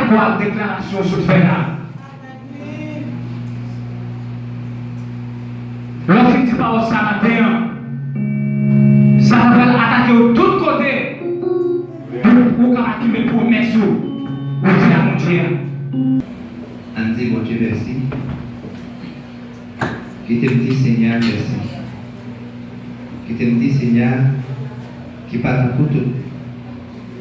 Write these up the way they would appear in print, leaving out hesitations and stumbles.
d'accord avec la déclaration sur le fait là. L'enfant dit pas au matin, ça va attaquer de tous côtés pour activer les promesses ou dire à mon Dieu. On dit mon Dieu merci. Qui te dit Seigneur merci. Qui te dit Seigneur qui parle pour tout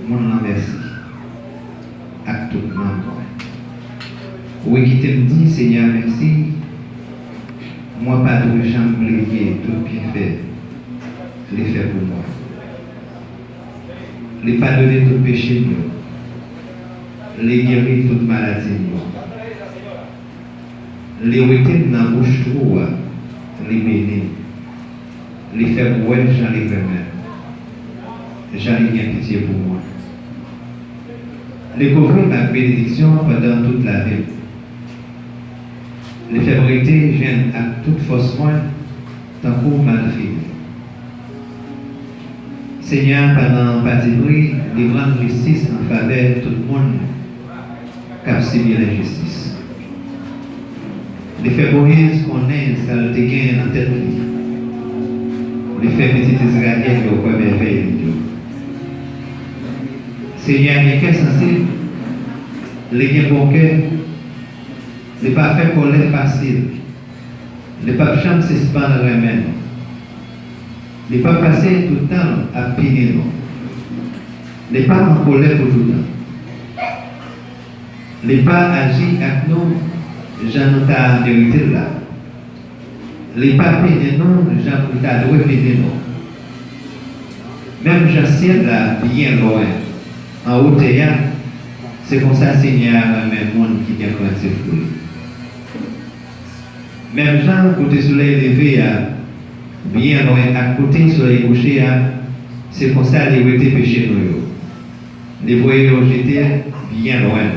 le monde merci. À tout le monde. Oui, qui te dit Seigneur merci. Moi, pas de jambe oublier tout bien fait. Les faire pour moi. Les pardonner tout péché, les guérir toute maladie. Les retenir dans la bouche trop, les bénir. Les faire pour elle, j'en ai vraiment. J'en ai bien pitié pour moi. Les couvrir ma bénédiction pendant toute la vie. Les fébrités viennent à toute force moins, tant qu'on mal fait. Seigneur, pendant Patibri, les grandes justices en faveur de tout le monde qui a subi l'injustice. Les faits Moïse qu'on est, ça le dégaine en tête. Les faits petits Israéliens qui ont quoi merveille. Seigneur, il y a qu'un censé, les gains bon cœur, les pas fait pour l'air facile, les pas chambre suspendre la main. Les pas passer tout le temps à piner nous. Les pas en colère pour tout le temps. Les pas agir avec nous, j'en ai ta vérité là. Les pas piner nous, j'en ai ta droit piner nous. Même j'assieds là, bien loin, en haut théâtre, c'est comme ça, Seigneur, même monde qui vient commencer pour lui. Même gens, côté soleil levé, bien loin, à côté soleil couché, c'est comme ça les étaient péchés nous. Les voyants j'étais bien loin.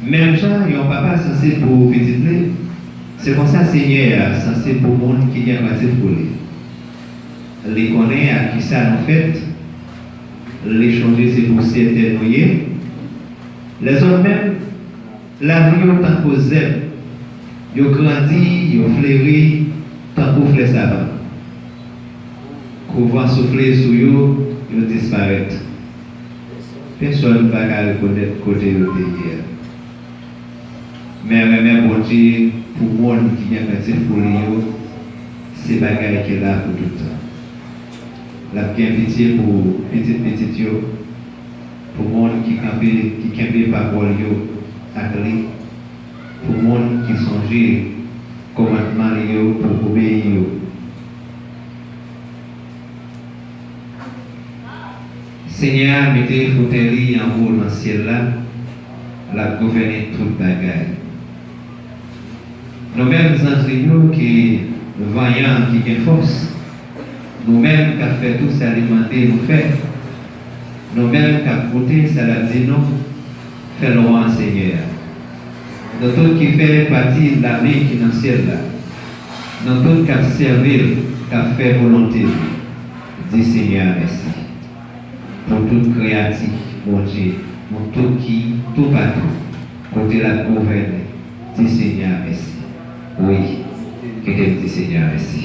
Même gens, ils n'ont pas censé pour visiter. C'est comme ça, Seigneur, censé pour le monde qui vient passer pour lui. Les connaît à qui ça nous fait. Les changer, c'est pour s'éternoyer. Les autres même, la vie autant qu'aux zèbres. Ils ont grandi, ils ont fleuri, tant pour fleur savant. Quand vous vent souffler sur eux, ils disparaissent. Personne ne va reconnaître côté de hier. Mais même bon Dieu, pour le monde qui vient passer pour eux, c'est bagaille qui est là pour tout le temps. La bien pitié pour petit yo, pour le monde qui campait parole yo, pour le monde qui songe commandement yo pour obéir yo. Seigneur, mettez fauteuil en haut dans le ciel là, la gouverner toute bagaille. Nous-mêmes, nous qui voyons qui ont force, nous-mêmes qui avons fait tout ça, alimenter, nous fait. Nous-mêmes qui avons voté, ça l'a dit non, fais-le en Seigneur. Nous tous qui fait partie de la vie qui est dans le ciel là, nous tous qui avons servi, qui avons fait volonté, dis Seigneur merci. Pour toute créative, mon Dieu, pour tout qui, tout partout, côté la gouverner, dis Seigneur merci. Oui, que Dieu dit Seigneur merci.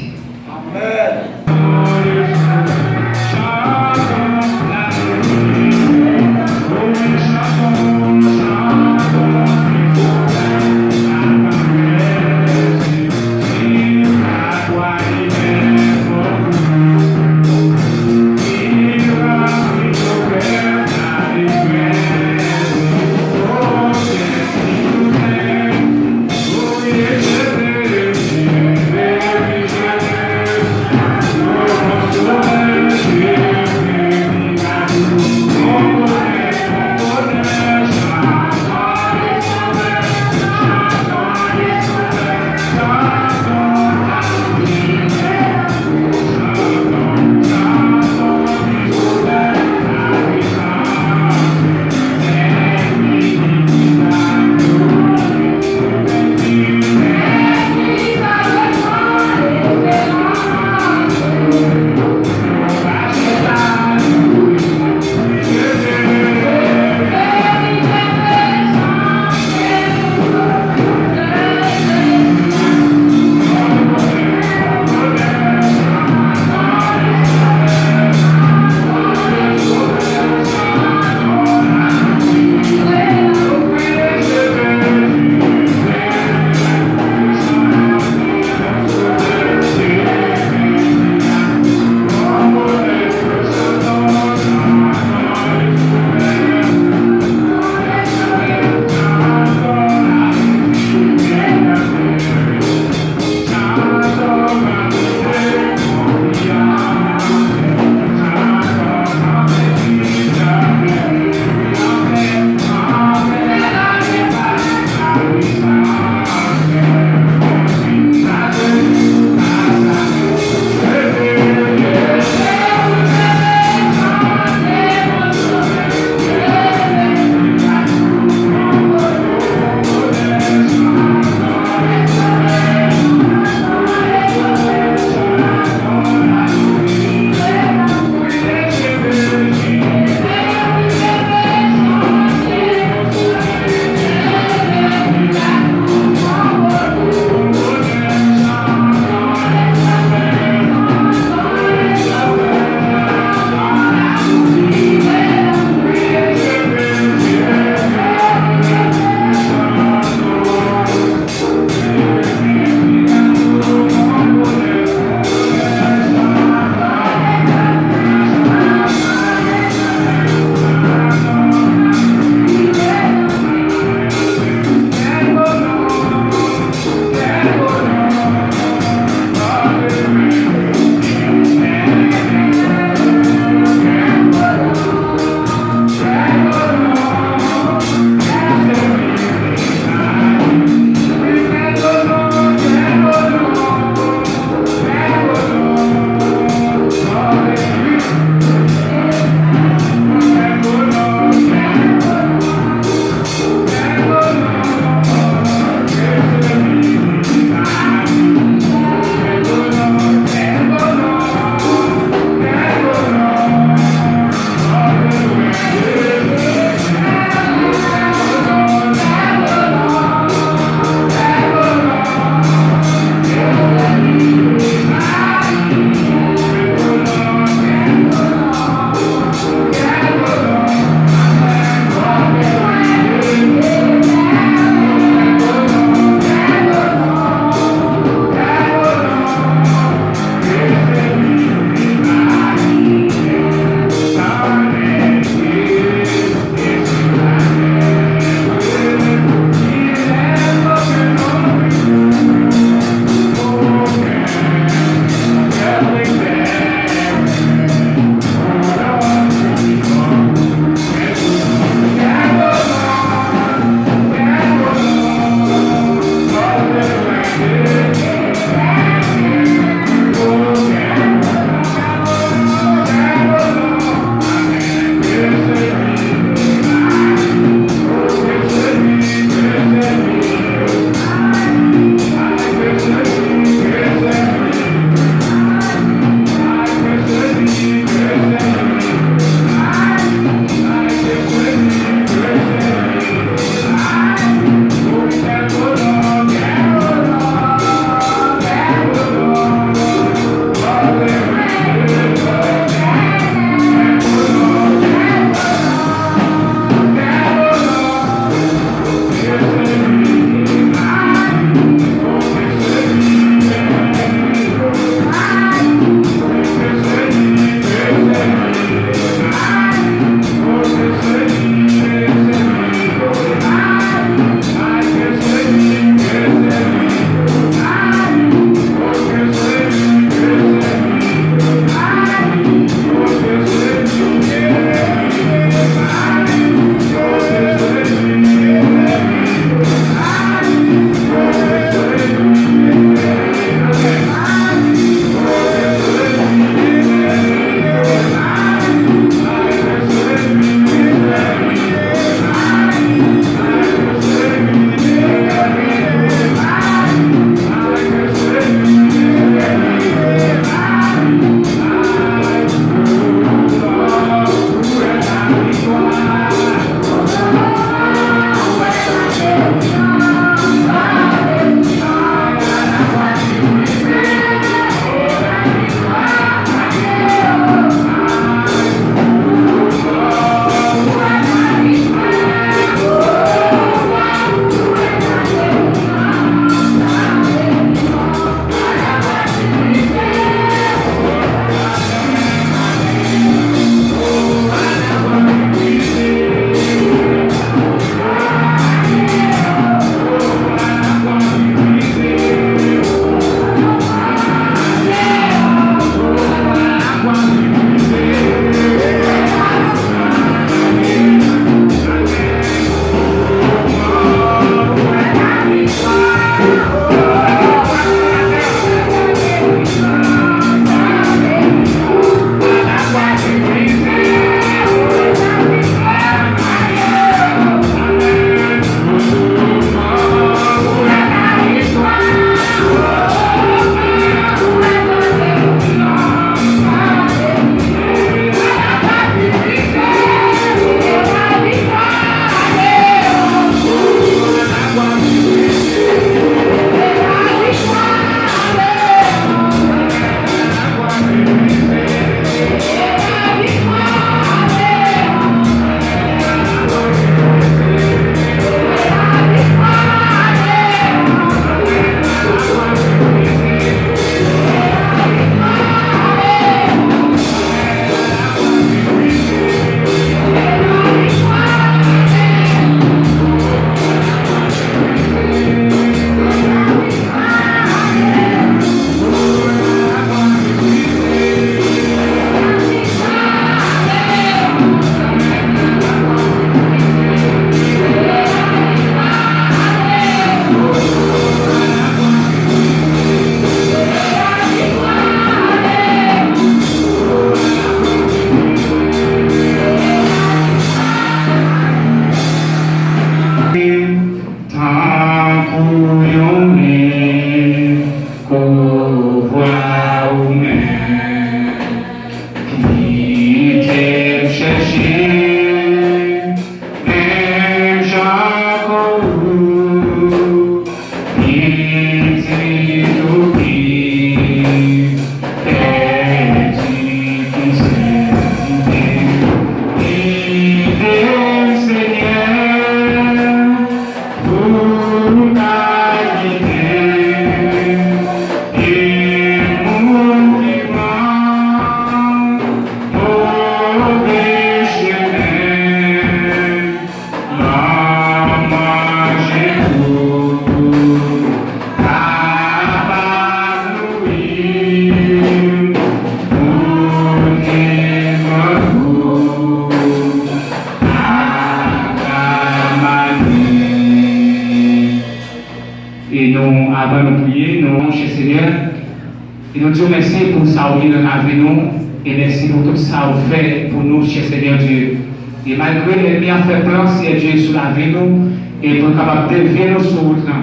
nous, avant de prier, nous, cher Seigneur, et nous disons merci pour ça qui est dans la vie nous, et merci pour tout ça que vous faites pour nous, cher Seigneur Dieu. Et malgré l'ennemi a fait plan, Seigneur Dieu, sur la vie nous, et pour être capable de dévier nos sur route là.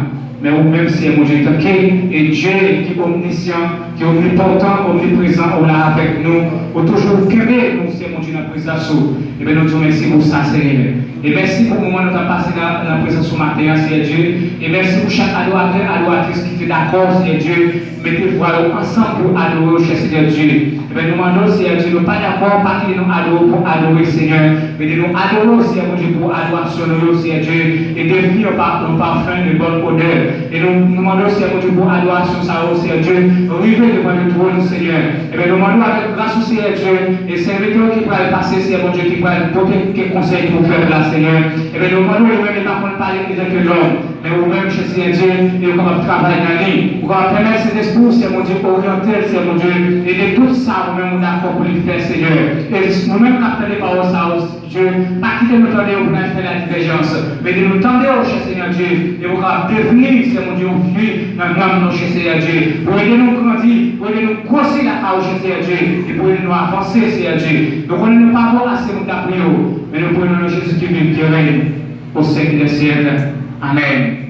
Mais vous-même, c'est mon Dieu, et Dieu qui est omniscient, qui est omnipotent, omniprésent, on l'a avec nous, pour toujours quérir nous, c'est mon Dieu, dans la présence. Et bien, nous disons merci pour ça, Seigneur. Et merci pour le moment où nous avons passé dans la présence ce matin, Seigneur Dieu. Et merci pour chaque adorateur, adoratrice qui est d'accord, Seigneur Dieu. Mettez-vous ensemble pour adorer, cher Seigneur Dieu. Et bien, nous demandons, Seigneur Dieu, nous pas d'accord, pas qu'il nous adore pour adorer, Seigneur. Mais nous adorons, Seigneur Dieu, pour adoration, Seigneur Dieu. Et devenir nos parfums de bonne odeur. Et nous demandons, Seigneur Dieu, pour adoration, Seigneur Dieu. Arrivez devant le trône, Seigneur. Et bien, nous demandons avec grâce au Seigneur Dieu. Et serviteurs qui pourraient passer, Seigneur Dieu, qui pourraient porter quelques conseils pour faire là, Seigneur. Et bien, nous demandons, nous-mêmes, pas qu'on parle de l'homme. Mais vous-même, cher Seigneur Dieu, et vous pouvez travailler dans la ligne. Vous pouvez permettre cet esprit, Seigneur mon Dieu, orienter, Seigneur mon Dieu. Et de tout ça, vous-même, vous d'accord pour le faire, Seigneur. Et nous-mêmes, capter les paroles, ça, Dieu, pas quitter nous tendre pour faire la divergence. Mais de nous tendre, cher Seigneur Dieu. Et vous pouvez devenir, Seigneur mon Dieu, fruit dans le nom de cher Seigneur Dieu. Pour aider nous grandir, pour aider nous grossir la cause, cher Seigneur Dieu. Et pour aider nous avancer, Seigneur Dieu. Donc, on ne peut pas voir assez de prière. Mais nous prenons Jésus qui vit, qui règne au siècle des siècles. Amen.